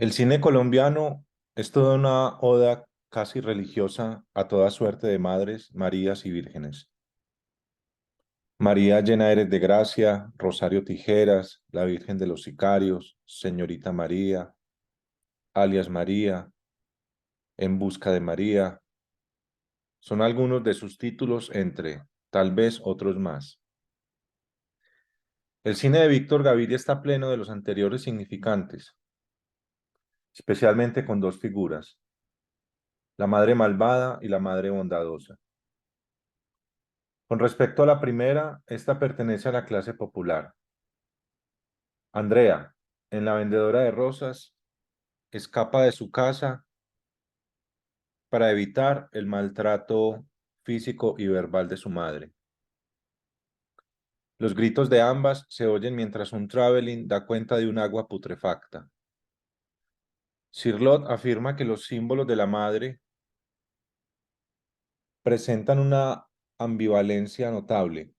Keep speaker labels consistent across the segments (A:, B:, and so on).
A: El cine colombiano es toda una oda casi religiosa a toda suerte de madres, Marías y vírgenes. María llena eres de gracia, Rosario Tijeras, la Virgen de los Sicarios, Señorita María, alias María, En busca de María, son algunos de sus títulos entre, tal vez otros más. El cine de Víctor Gaviria está pleno de los anteriores significantes, especialmente con dos figuras, la madre malvada y la madre bondadosa. Con respecto a la primera, esta pertenece a la clase popular. Andrea, en La vendedora de rosas, escapa de su casa para evitar el maltrato físico y verbal de su madre. Los gritos de ambas se oyen mientras un traveling da cuenta de un agua putrefacta. Cirlot afirma que los símbolos de la madre presentan una ambivalencia notable.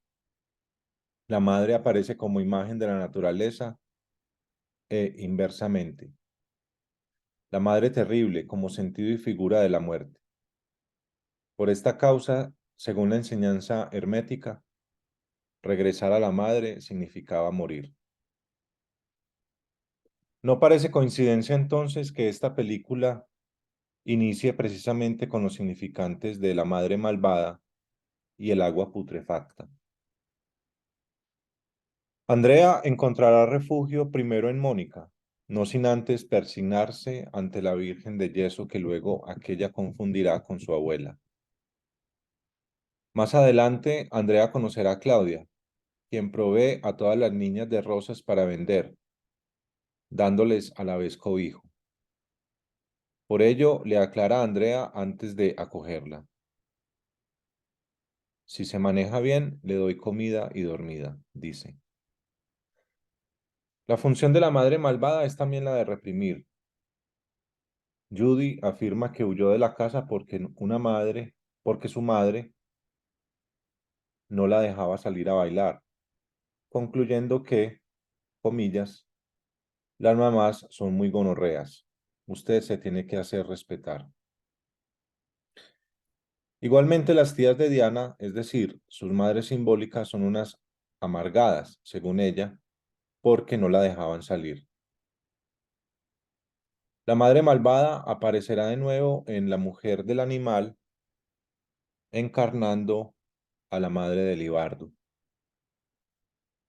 A: La madre aparece como imagen de la naturaleza e inversamente. La madre terrible como sentido y figura de la muerte. Por esta causa, según la enseñanza hermética, regresar a la madre significaba morir. No parece coincidencia entonces que esta película inicie precisamente con los significantes de la madre malvada y el agua putrefacta. Andrea encontrará refugio primero en Mónica, no sin antes persignarse ante la Virgen de yeso que luego aquella confundirá con su abuela. Más adelante, Andrea conocerá a Claudia, quien provee a todas las niñas de rosas para vender, dándoles a la vez cobijo. Por ello, le aclara a Andrea antes de acogerla. Si se maneja bien, le doy comida y dormida, dice. La función de la madre malvada es también la de reprimir. Judy afirma que huyó de la casa porque su madre no la dejaba salir a bailar, concluyendo que, comillas, las mamás son muy gonorreas. Usted se tiene que hacer respetar. Igualmente las tías de Diana, es decir, sus madres simbólicas son unas amargadas, según ella, porque no la dejaban salir. La madre malvada aparecerá de nuevo en La mujer del animal, encarnando a la madre de Libardo.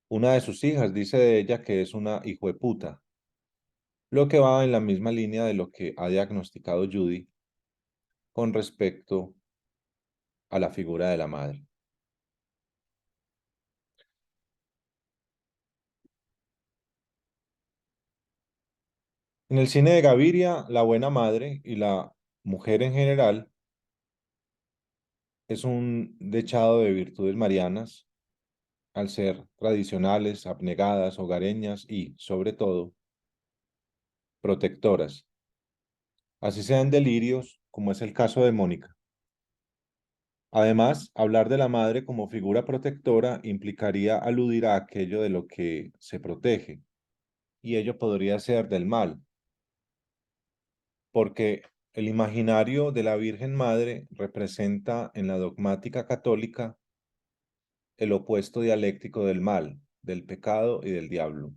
A: Una de sus hijas dice de ella que es una hijueputa, lo que va en la misma línea de lo que ha diagnosticado Judy con respecto a la figura de la madre. En el cine de Gaviria, la buena madre y la mujer en general es un dechado de virtudes marianas, al ser tradicionales, abnegadas, hogareñas y, sobre todo, protectoras. Así sean delirios, como es el caso de Mónica. Además, hablar de la madre como figura protectora implicaría aludir a aquello de lo que se protege, y ello podría ser del mal, porque el imaginario de la Virgen Madre representa en la dogmática católica el opuesto dialéctico del mal, del pecado y del diablo.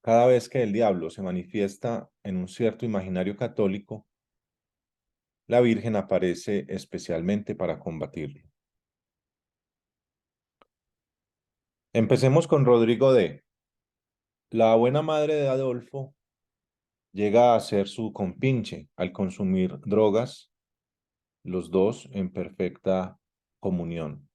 A: Cada vez que el diablo se manifiesta en un cierto imaginario católico, la Virgen aparece especialmente para combatirlo. Empecemos con Rodrigo D. La buena madre de Adolfo llega a ser su compinche al consumir drogas, los dos en perfecta comunión.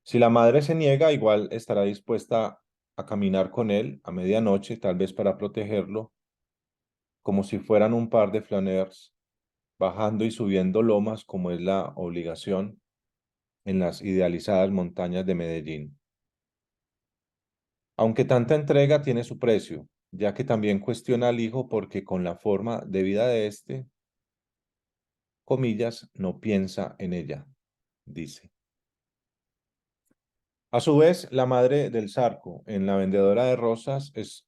A: Si la madre se niega, igual estará dispuesta a caminar con él a medianoche, tal vez para protegerlo, como si fueran un par de flaneurs, bajando y subiendo lomas como es la obligación en las idealizadas montañas de Medellín. Aunque tanta entrega tiene su precio, ya que también cuestiona al hijo porque con la forma de vida de éste, comillas, no piensa en ella, dice. A su vez, la madre del Zarco, en La vendedora de rosas, es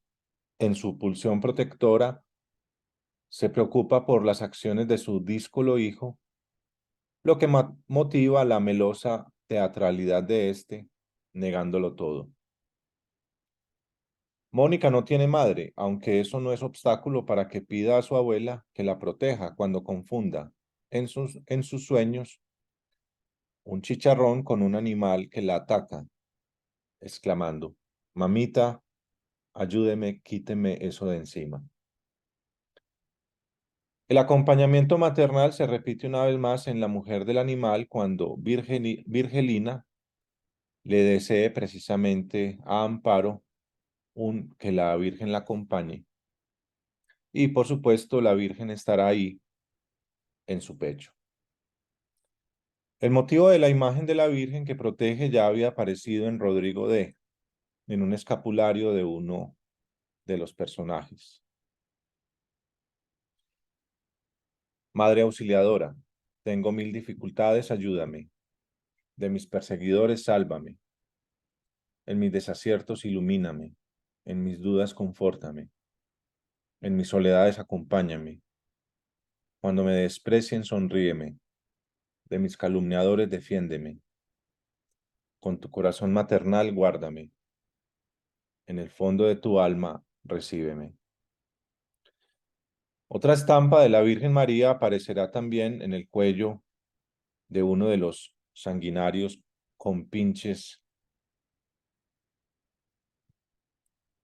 A: en su pulsión protectora, se preocupa por las acciones de su díscolo hijo, lo que motiva la melosa teatralidad de éste, negándolo todo. Mónica no tiene madre, aunque eso no es obstáculo para que pida a su abuela que la proteja cuando confunda en sus sueños un chicharrón con un animal que la ataca, exclamando, mamita, ayúdeme, quíteme eso de encima. El acompañamiento maternal se repite una vez más en la mujer del animal cuando Virgelina le desee precisamente a Amparo que la Virgen la acompañe. Y por supuesto la Virgen estará ahí en su pecho. El motivo de la imagen de la Virgen que protege ya había aparecido en Rodrigo D., en un escapulario de uno de los personajes. Madre auxiliadora, tengo 1000 dificultades, ayúdame. De mis perseguidores, sálvame. En mis desaciertos, ilumíname. En mis dudas, confórtame. En mis soledades, acompáñame. Cuando me desprecien, sonríeme. De mis calumniadores, defiéndeme. Con tu corazón maternal, guárdame. En el fondo de tu alma, recíbeme. Otra estampa de la Virgen María aparecerá también en el cuello de uno de los sanguinarios compinches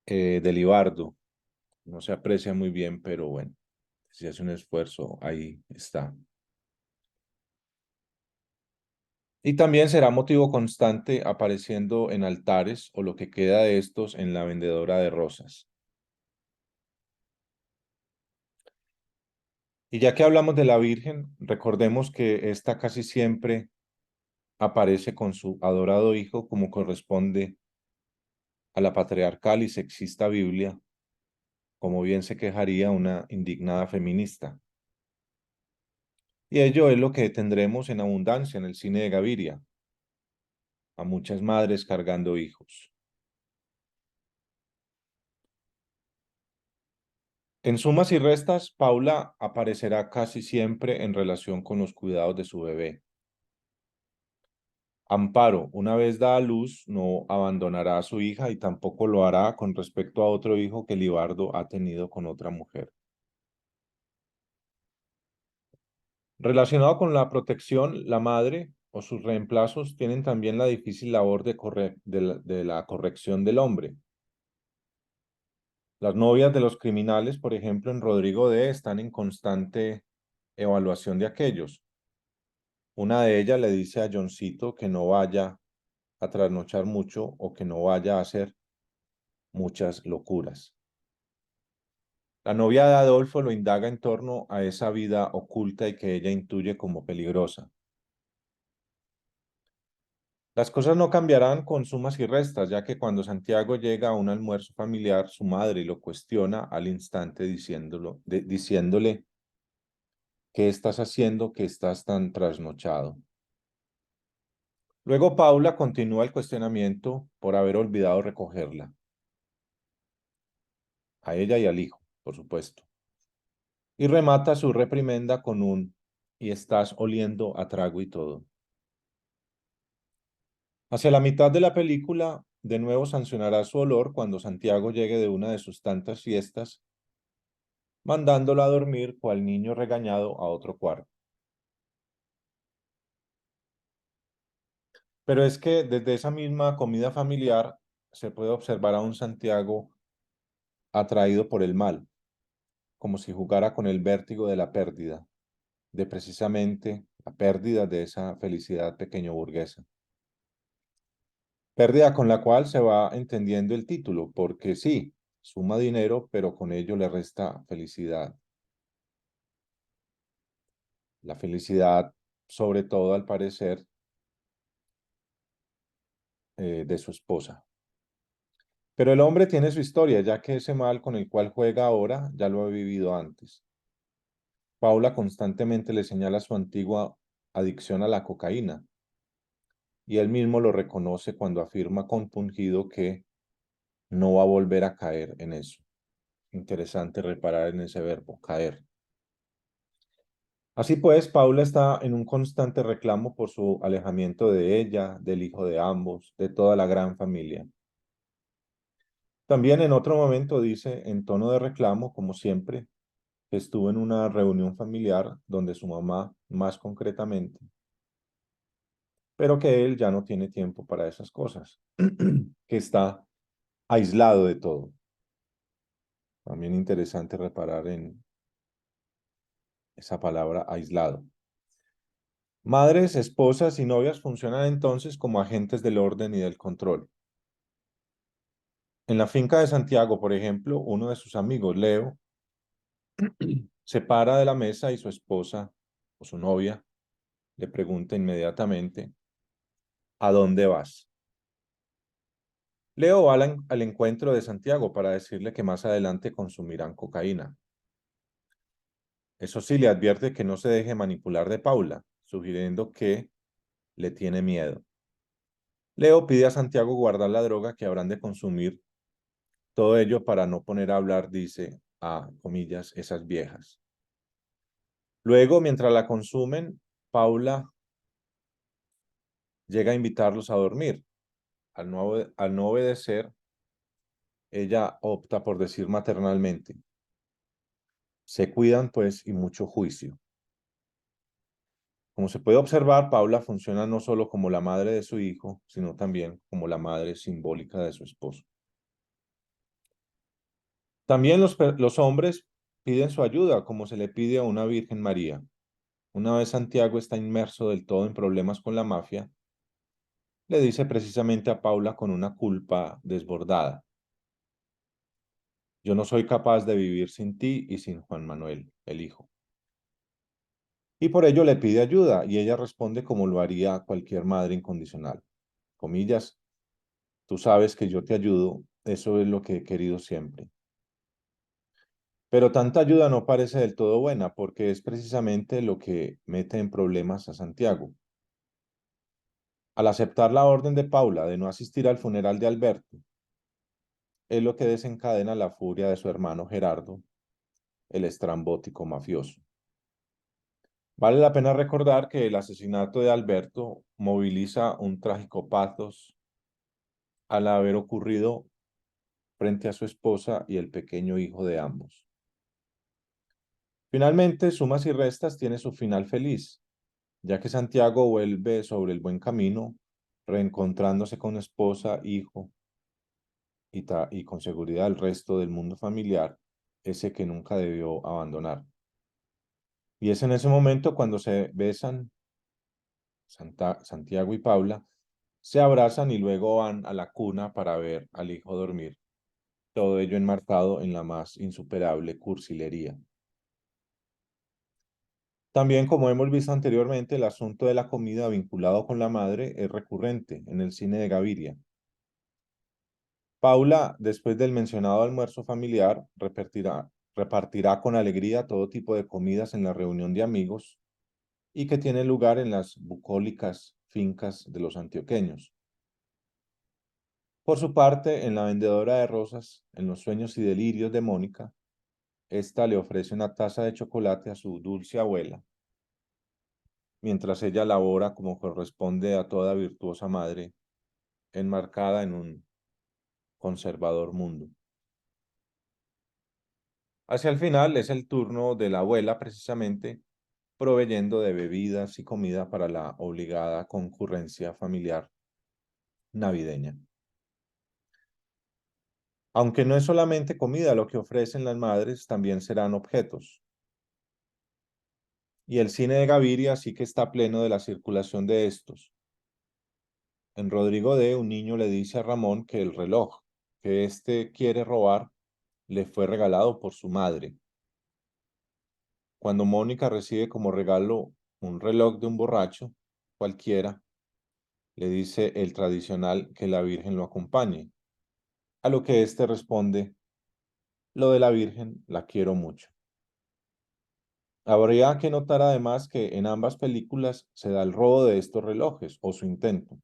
A: de Libardo. No se aprecia muy bien, pero bueno, si hace un esfuerzo, ahí está. Y también será motivo constante apareciendo en altares o lo que queda de estos en la vendedora de rosas. Y ya que hablamos de la Virgen, recordemos que esta casi siempre aparece con su adorado hijo como corresponde a la patriarcal y sexista Biblia, como bien se quejaría una indignada feminista. Y ello es lo que tendremos en abundancia en el cine de Gaviria, a muchas madres cargando hijos. En sumas y restas, Paula aparecerá casi siempre en relación con los cuidados de su bebé. Amparo, una vez da a luz, no abandonará a su hija y tampoco lo hará con respecto a otro hijo que Libardo ha tenido con otra mujer. Relacionado con la protección, la madre o sus reemplazos tienen también la difícil labor de la corrección del hombre. Las novias de los criminales, por ejemplo, en Rodrigo D., están en constante evaluación de aquellos. Una de ellas le dice a Johncito que no vaya a trasnochar mucho o que no vaya a hacer muchas locuras. La novia de Adolfo lo indaga en torno a esa vida oculta y que ella intuye como peligrosa. Las cosas no cambiarán con sumas y restas, ya que cuando Santiago llega a un almuerzo familiar, su madre lo cuestiona al instante diciéndole, ¿qué estás haciendo que estás tan trasnochado? Luego Paula continúa el cuestionamiento por haber olvidado recogerla, a ella y al hijo, por supuesto, y remata su reprimenda con y estás oliendo a trago y todo. Hacia la mitad de la película, de nuevo sancionará su olor cuando Santiago llegue de una de sus tantas fiestas, mandándola a dormir cual niño regañado a otro cuarto. Pero es que desde esa misma comida familiar se puede observar a un Santiago atraído por el mal, como si jugara con el vértigo de la pérdida, de precisamente la pérdida de esa felicidad pequeño burguesa. Pérdida con la cual se va entendiendo el título, porque sí, suma dinero, pero con ello le resta felicidad. La felicidad, sobre todo al parecer, de su esposa. Pero el hombre tiene su historia, ya que ese mal con el cual juega ahora ya lo ha vivido antes. Paula constantemente le señala su antigua adicción a la cocaína, y él mismo lo reconoce cuando afirma compungido que no va a volver a caer en eso. Interesante reparar en ese verbo, caer. Así pues, Paula está en un constante reclamo por su alejamiento de ella, del hijo de ambos, de toda la gran familia. También en otro momento dice, en tono de reclamo, como siempre, que estuvo en una reunión familiar donde su mamá, más concretamente, pero que él ya no tiene tiempo para esas cosas, que está aislado de todo. También interesante reparar en esa palabra aislado. Madres, esposas y novias funcionan entonces como agentes del orden y del control. En la finca de Santiago, por ejemplo, uno de sus amigos, Leo, se para de la mesa y su esposa o su novia le pregunta inmediatamente, ¿a dónde vas? Leo va al encuentro de Santiago para decirle que más adelante consumirán cocaína. Eso sí, le advierte que no se deje manipular de Paula, sugiriendo que le tiene miedo. Leo pide a Santiago guardar la droga que habrán de consumir, todo ello para no poner a hablar, dice, a comillas, esas viejas. Luego, mientras la consumen, Paula llega a invitarlos a dormir. Al no obedecer, ella opta por decir maternalmente, se cuidan pues y mucho juicio. Como se puede observar, Paula funciona no solo como la madre de su hijo, sino también como la madre simbólica de su esposo. También los hombres piden su ayuda, como se le pide a una Virgen María. Una vez Santiago está inmerso del todo en problemas con la mafia, le dice precisamente a Paula con una culpa desbordada, yo no soy capaz de vivir sin ti y sin Juan Manuel, el hijo. Y por ello le pide ayuda y ella responde como lo haría cualquier madre incondicional. Comillas, tú sabes que yo te ayudo, eso es lo que he querido siempre. Pero tanta ayuda no parece del todo buena porque es precisamente lo que mete en problemas a Santiago. Al aceptar la orden de Paula de no asistir al funeral de Alberto, es lo que desencadena la furia de su hermano Gerardo, el estrambótico mafioso. Vale la pena recordar que el asesinato de Alberto moviliza un trágico pathos al haber ocurrido frente a su esposa y el pequeño hijo de ambos. Finalmente, Sumas y Restas tiene su final feliz, ya que Santiago vuelve sobre el buen camino, reencontrándose con esposa, hijo y con seguridad el resto del mundo familiar, ese que nunca debió abandonar. Y es en ese momento cuando se besan Santiago y Paula, se abrazan y luego van a la cuna para ver al hijo dormir, todo ello enmarcado en la más insuperable cursilería. También, como hemos visto anteriormente, el asunto de la comida vinculado con la madre es recurrente en el cine de Gaviria. Paula, después del mencionado almuerzo familiar, repartirá con alegría todo tipo de comidas en la reunión de amigos y que tiene lugar en las bucólicas fincas de los antioqueños. Por su parte, en La vendedora de rosas, en los sueños y delirios de Mónica, ésta le ofrece una taza de chocolate a su dulce abuela, mientras ella labora como corresponde a toda virtuosa madre, enmarcada en un conservador mundo. Hacia el final es el turno de la abuela, precisamente, proveyendo de bebidas y comida para la obligada concurrencia familiar navideña. Aunque no es solamente comida lo que ofrecen las madres, también serán objetos. Y el cine de Gaviria sí que está pleno de la circulación de estos. En Rodrigo D, un niño le dice a Ramón que el reloj que éste quiere robar le fue regalado por su madre. Cuando Mónica recibe como regalo un reloj de un borracho, cualquiera, le dice el tradicional que la Virgen lo acompañe, a lo que éste responde, lo de la Virgen la quiero mucho. Habría que notar además que en ambas películas se da el robo de estos relojes o su intento.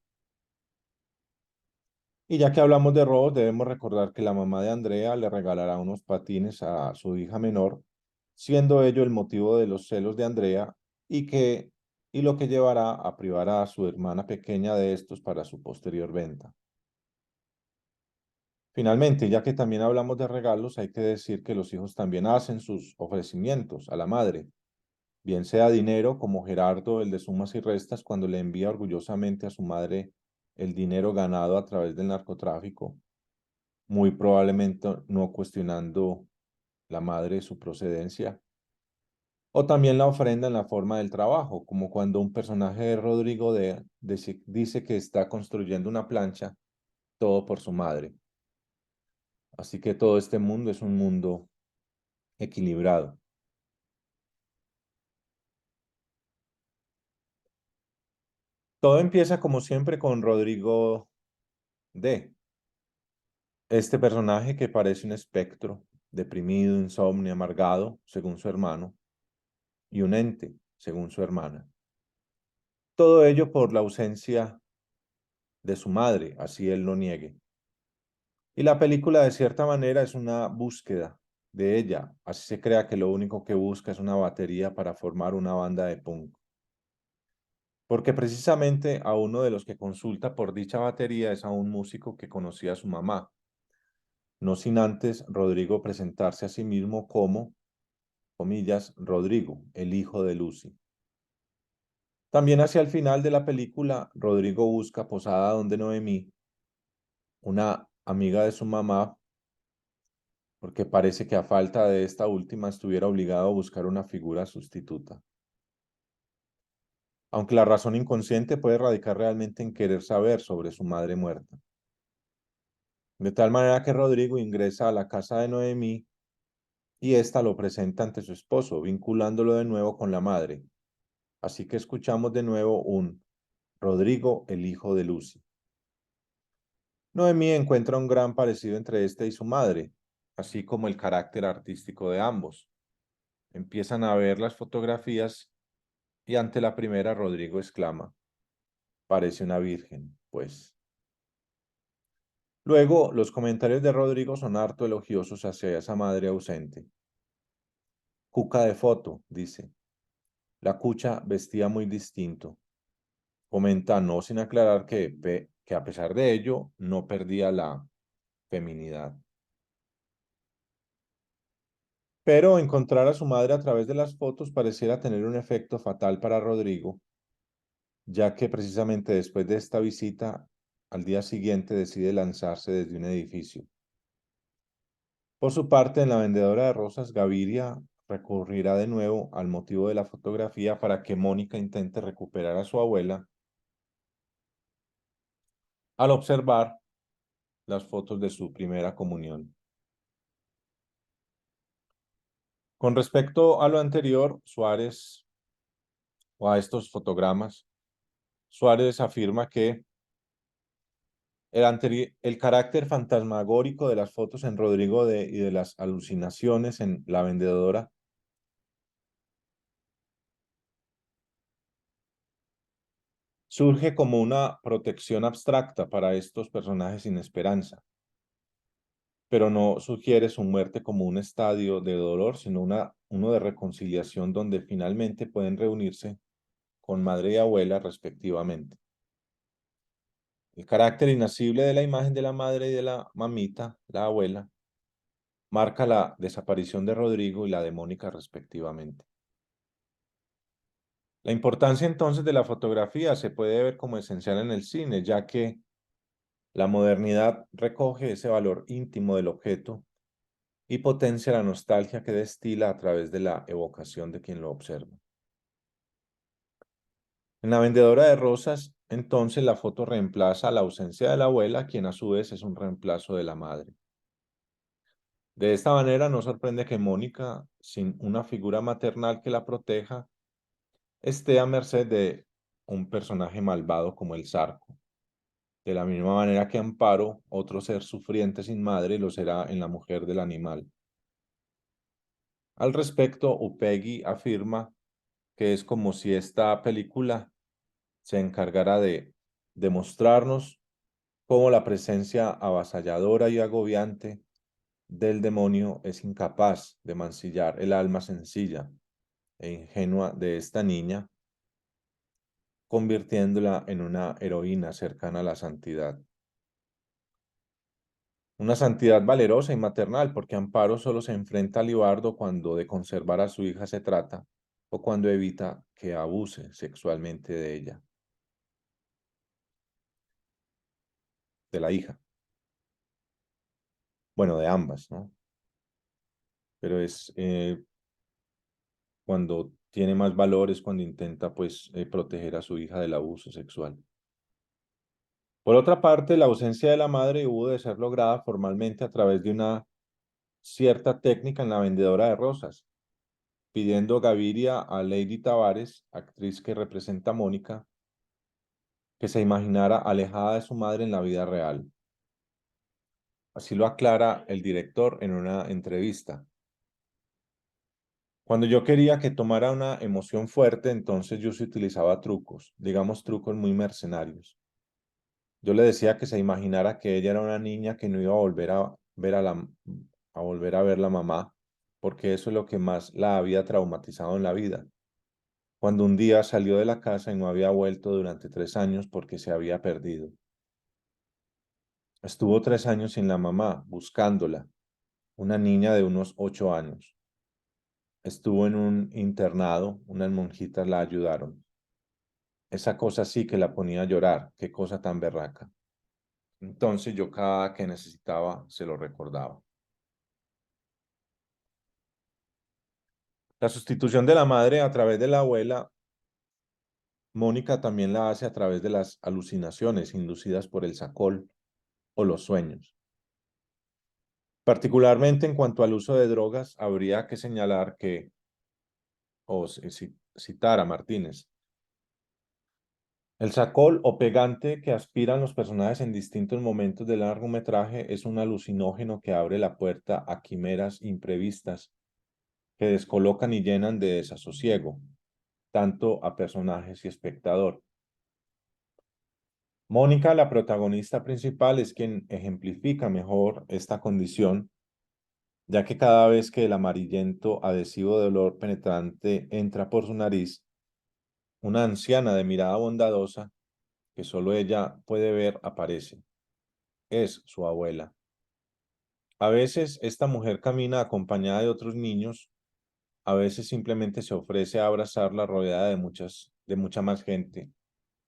A: Y ya que hablamos de robos, debemos recordar que la mamá de Andrea le regalará unos patines a su hija menor, siendo ello el motivo de los celos de Andrea y y lo que llevará a privar a su hermana pequeña de estos para su posterior venta. Finalmente, ya que también hablamos de regalos, hay que decir que los hijos también hacen sus ofrecimientos a la madre, bien sea dinero, como Gerardo, el de sumas y restas, cuando le envía orgullosamente a su madre el dinero ganado a través del narcotráfico, muy probablemente no cuestionando la madre su procedencia, o también la ofrenda en la forma del trabajo, como cuando un personaje de Rodrigo dice que está construyendo una plancha, todo por su madre. Así que todo este mundo es un mundo equilibrado. Todo empieza como siempre con Rodrigo D. Este personaje que parece un espectro, deprimido, insomnio, amargado, según su hermano, y un ente, según su hermana. Todo ello por la ausencia de su madre, así él lo niegue. Y la película de cierta manera es una búsqueda de ella, así se crea que lo único que busca es una batería para formar una banda de punk. Porque precisamente a uno de los que consulta por dicha batería es a un músico que conocía a su mamá, no sin antes Rodrigo presentarse a sí mismo como, comillas, Rodrigo, el hijo de Lucy. También hacia el final de la película, Rodrigo busca posada donde Noemí, una amiga de su mamá, porque parece que a falta de esta última estuviera obligado a buscar una figura sustituta. Aunque la razón inconsciente puede radicar realmente en querer saber sobre su madre muerta. De tal manera que Rodrigo ingresa a la casa de Noemí y ésta lo presenta ante su esposo, vinculándolo de nuevo con la madre. Así que escuchamos de nuevo un Rodrigo, el hijo de Lucy. Noemí encuentra un gran parecido entre este y su madre, así como el carácter artístico de ambos. Empiezan a ver las fotografías y ante la primera Rodrigo exclama, parece una virgen, pues. Luego, los comentarios de Rodrigo son harto elogiosos hacia esa madre ausente. Cuca de foto, dice. La cucha vestía muy distinto. Comenta, no sin aclarar que a pesar de ello, no perdía la feminidad. Pero encontrar a su madre a través de las fotos pareciera tener un efecto fatal para Rodrigo, ya que precisamente después de esta visita, al día siguiente decide lanzarse desde un edificio. Por su parte, en la vendedora de rosas, Gaviria recurrirá de nuevo al motivo de la fotografía para que Mónica intente recuperar a su abuela al observar las fotos de su primera comunión. Con respecto a lo anterior, Suárez, o a estos fotogramas, Suárez afirma que el carácter fantasmagórico de las fotos en Rodrigo y de las alucinaciones en la vendedora surge como una protección abstracta para estos personajes sin esperanza, pero no sugiere su muerte como un estadio de dolor, sino uno de reconciliación donde finalmente pueden reunirse con madre y abuela respectivamente. El carácter inasible de la imagen de la madre y de la mamita, la abuela, marca la desaparición de Rodrigo y la de Mónica respectivamente. La importancia entonces de la fotografía se puede ver como esencial en el cine, ya que la modernidad recoge ese valor íntimo del objeto y potencia la nostalgia que destila a través de la evocación de quien lo observa. En la vendedora de rosas, entonces la foto reemplaza la ausencia de la abuela, quien a su vez es un reemplazo de la madre. De esta manera no sorprende que Mónica, sin una figura maternal que la proteja, esté a merced de un personaje malvado como el Zarco. De la misma manera que Amparo, otro ser sufriente sin madre, lo será en la mujer del animal. Al respecto, Upegui afirma que es como si esta película se encargara de demostrarnos cómo la presencia avasalladora y agobiante del demonio es incapaz de mancillar el alma sencilla e ingenua de esta niña, convirtiéndola en una heroína cercana a la santidad. Una santidad valerosa y maternal, porque Amparo solo se enfrenta a Libardo cuando de conservar a su hija se trata, o cuando evita que abuse sexualmente de ella, de la hija. Bueno, de ambas, ¿no? Pero es cuando tiene más valores, cuando intenta, pues, proteger a su hija del abuso sexual. Por otra parte, la ausencia de la madre hubo de ser lograda formalmente a través de una cierta técnica en la vendedora de rosas, pidiendo Gaviria a Lady Tavares, actriz que representa a Mónica, que se imaginara alejada de su madre en la vida real. Así lo aclara el director en una entrevista. Cuando yo quería que tomara una emoción fuerte, entonces yo se utilizaba trucos, digamos trucos muy mercenarios. Yo le decía que se imaginara que ella era una niña que no iba a volver a ver a volver a ver la mamá, porque eso es lo que más la había traumatizado en la vida. Cuando un día salió de la casa y no había vuelto durante 3 años porque se había perdido. Estuvo 3 años sin la mamá, buscándola, una niña de unos 8 años. Estuvo en un internado, unas monjitas la ayudaron. Esa cosa sí que la ponía a llorar, qué cosa tan berraca. Entonces yo cada que necesitaba se lo recordaba. La sustitución de la madre a través de la abuela, Mónica también la hace a través de las alucinaciones inducidas por el sacol o los sueños. Particularmente en cuanto al uso de drogas, habría que señalar que, o citar a Martínez, el sacol o pegante que aspiran los personajes en distintos momentos del largometraje es un alucinógeno que abre la puerta a quimeras imprevistas que descolocan y llenan de desasosiego, tanto a personajes y espectador. Mónica, la protagonista principal, es quien ejemplifica mejor esta condición, ya que cada vez que el amarillento adhesivo de olor penetrante entra por su nariz, una anciana de mirada bondadosa, que solo ella puede ver, aparece. Es su abuela. A veces esta mujer camina acompañada de otros niños, a veces simplemente se ofrece a abrazarla rodeada de mucha más gente,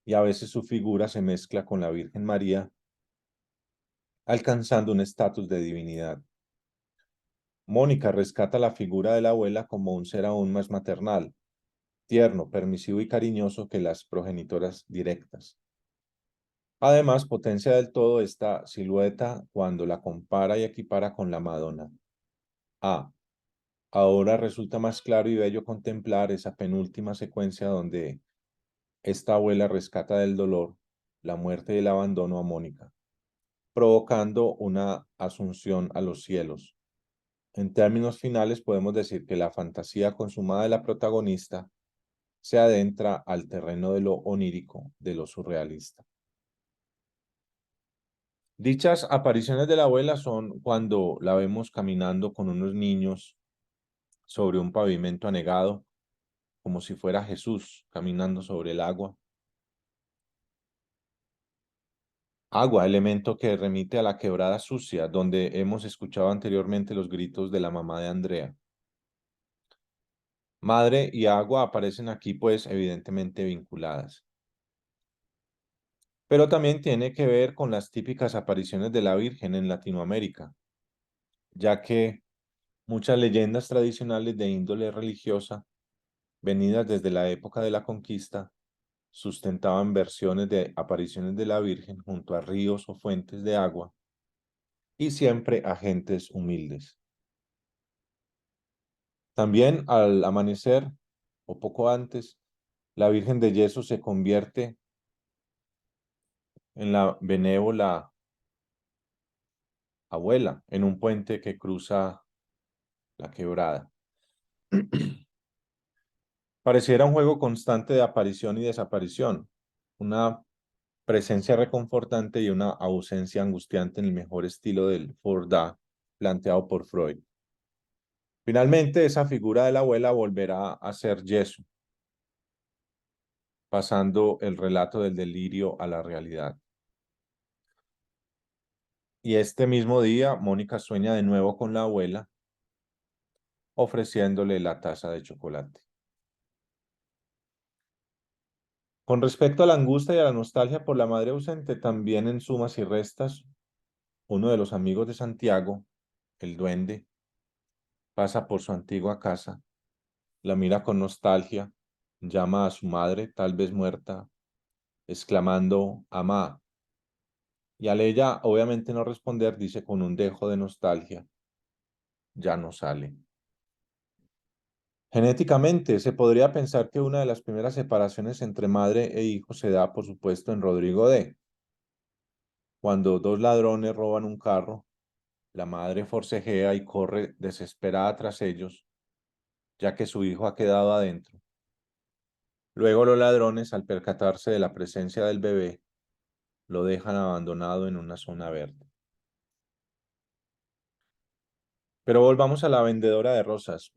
A: y a veces su figura se mezcla con la Virgen María, alcanzando un estatus de divinidad. Mónica rescata la figura de la abuela como un ser aún más maternal, tierno, permisivo y cariñoso que las progenitoras directas. Además, potencia del todo esta silueta cuando la compara y equipara con la Madonna. A. Ahora resulta más claro y bello contemplar esa penúltima secuencia donde esta abuela rescata del dolor, la muerte y el abandono a Mónica, provocando una asunción a los cielos. En términos finales, podemos decir que la fantasía consumada de la protagonista se adentra al terreno de lo onírico, de lo surrealista. Dichas apariciones de la abuela son cuando la vemos caminando con unos niños sobre un pavimento anegado, como si fuera Jesús caminando sobre el agua. Agua, elemento que remite a la quebrada sucia, donde hemos escuchado anteriormente los gritos de la mamá de Andrea. Madre y agua aparecen aquí, pues, evidentemente vinculadas. Pero también tiene que ver con las típicas apariciones de la Virgen en Latinoamérica, ya que muchas leyendas tradicionales de índole religiosa, venidas desde la época de la conquista, sustentaban versiones de apariciones de la Virgen junto a ríos o fuentes de agua, y siempre a gentes humildes. También al amanecer, o poco antes, la Virgen de Yeso se convierte en la benévola abuela, en un puente que cruza la quebrada. Pareciera un juego constante de aparición y desaparición, una presencia reconfortante y una ausencia angustiante en el mejor estilo del Foucault planteado por Freud. Finalmente, esa figura de la abuela volverá a ser yeso, pasando el relato del delirio a la realidad. Y este mismo día, Mónica sueña de nuevo con la abuela, ofreciéndole la taza de chocolate. Con respecto a la angustia y a la nostalgia por la madre ausente, también en Sumas y Restas, uno de los amigos de Santiago, el duende, pasa por su antigua casa, la mira con nostalgia, llama a su madre, tal vez muerta, exclamando «Amá», y al ella obviamente no responder, dice con un dejo de nostalgia «Ya no sale». Genéticamente, se podría pensar que una de las primeras separaciones entre madre e hijo se da, por supuesto, en Rodrigo D. Cuando dos ladrones roban un carro, la madre forcejea y corre desesperada tras ellos, ya que su hijo ha quedado adentro. Luego los ladrones, al percatarse de la presencia del bebé, lo dejan abandonado en una zona verde. Pero volvamos a la vendedora de rosas.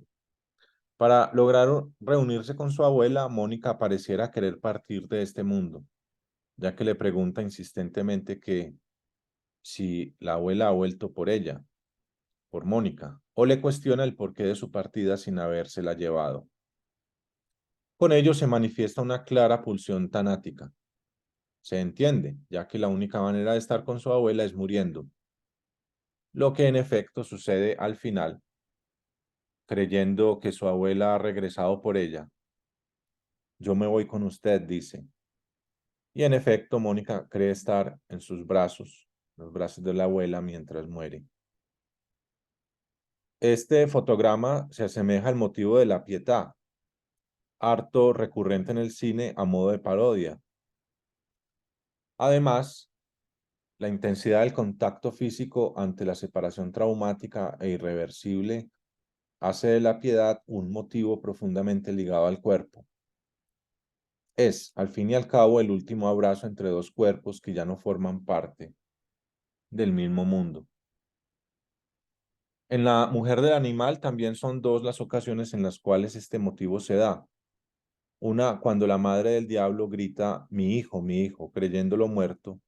A: Para lograr reunirse con su abuela, Mónica pareciera querer partir de este mundo, ya que le pregunta insistentemente que si la abuela ha vuelto por ella, por Mónica, o le cuestiona el porqué de su partida sin habérsela llevado. Con ello se manifiesta una clara pulsión tanática. Se entiende, ya que la única manera de estar con su abuela es muriendo, lo que en efecto sucede al final, creyendo que su abuela ha regresado por ella. Yo me voy con usted, dice. Y en efecto, Mónica cree estar en sus brazos, los brazos de la abuela mientras muere. Este fotograma se asemeja al motivo de la Pietà, harto recurrente en el cine a modo de parodia. Además, la intensidad del contacto físico ante la separación traumática e irreversible hace de la piedad un motivo profundamente ligado al cuerpo. Es, al fin y al cabo, el último abrazo entre dos cuerpos que ya no forman parte del mismo mundo. En la mujer del animal también son dos las ocasiones en las cuales este motivo se da. Una cuando la madre del diablo grita mi hijo, creyéndolo muerto.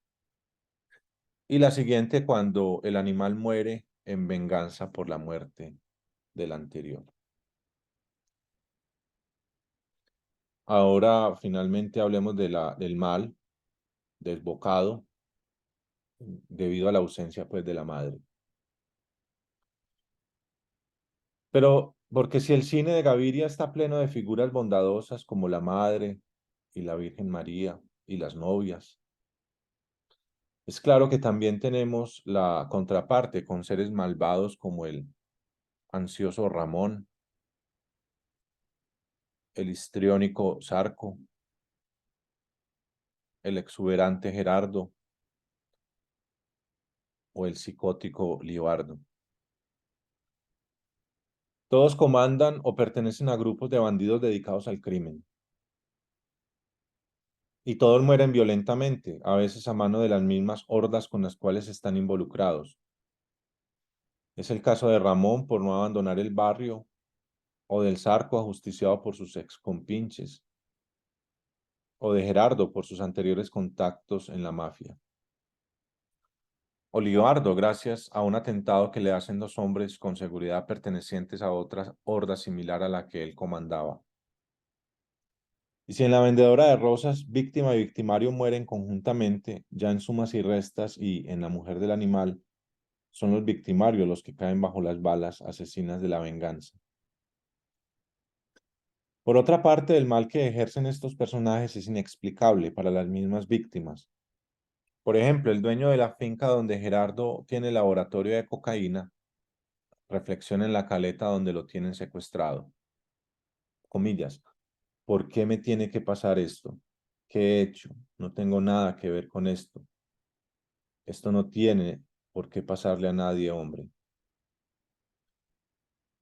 A: Y la siguiente cuando el animal muere en venganza por la muerte del anterior. Ahora finalmente hablemos del mal desbocado debido a la ausencia pues de la madre. Pero porque si el cine de Gaviria está pleno de figuras bondadosas como la madre y la Virgen María y las novias, es claro que también tenemos la contraparte con seres malvados como el ansioso Ramón, el histriónico Sarco, el exuberante Gerardo o el psicótico Libardo. Todos comandan o pertenecen a grupos de bandidos dedicados al crimen. Y todos mueren violentamente, a veces a mano de las mismas hordas con las cuales están involucrados. Es el caso de Ramón por no abandonar el barrio, o del Zarco ajusticiado por sus excompinches, o de Gerardo por sus anteriores contactos en la mafia. Olivardo, gracias a un atentado que le hacen dos hombres con seguridad pertenecientes a otra horda similar a la que él comandaba. Y si en la vendedora de rosas, víctima y victimario mueren conjuntamente, ya en Sumas y Restas y en la mujer del animal, son los victimarios los que caen bajo las balas asesinas de la venganza. Por otra parte, el mal que ejercen estos personajes es inexplicable para las mismas víctimas. Por ejemplo, el dueño de la finca donde Gerardo tiene el laboratorio de cocaína, reflexiona en la caleta donde lo tienen secuestrado. Comillas, ¿por qué me tiene que pasar esto? ¿Qué he hecho? No tengo nada que ver con esto. Esto no tiene por qué pasarle a nadie, hombre.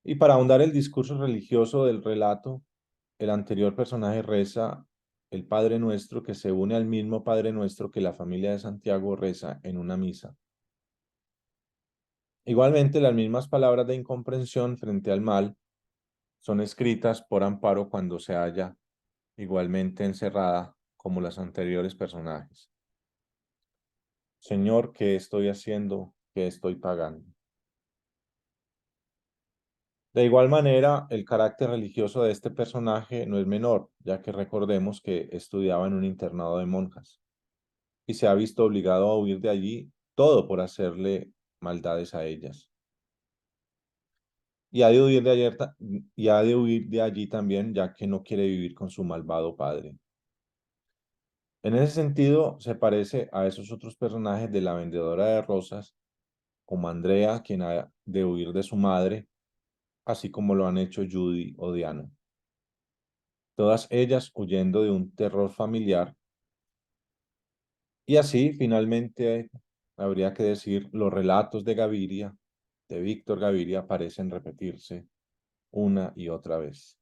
A: Y para ahondar el discurso religioso del relato, el anterior personaje reza el Padre Nuestro que se une al mismo Padre Nuestro que la familia de Santiago reza en una misa. Igualmente, las mismas palabras de incomprensión frente al mal son escritas por Amparo cuando se halla igualmente encerrada como los anteriores personajes. Señor, ¿qué estoy haciendo? ¿Qué estoy pagando? De igual manera, el carácter religioso de este personaje no es menor, ya que recordemos que estudiaba en un internado de monjas y se ha visto obligado a huir de allí, todo por hacerle maldades a ellas. Y ha de huir de ayer, y ha de huir de allí también, ya que no quiere vivir con su malvado padre. En ese sentido, se parece a esos otros personajes de la vendedora de rosas, como Andrea, quien ha de huir de su madre, así como lo han hecho Judy o Diana. Todas ellas huyendo de un terror familiar. Y así, finalmente, habría que decir, los relatos de Gaviria, de Víctor Gaviria, parecen repetirse una y otra vez.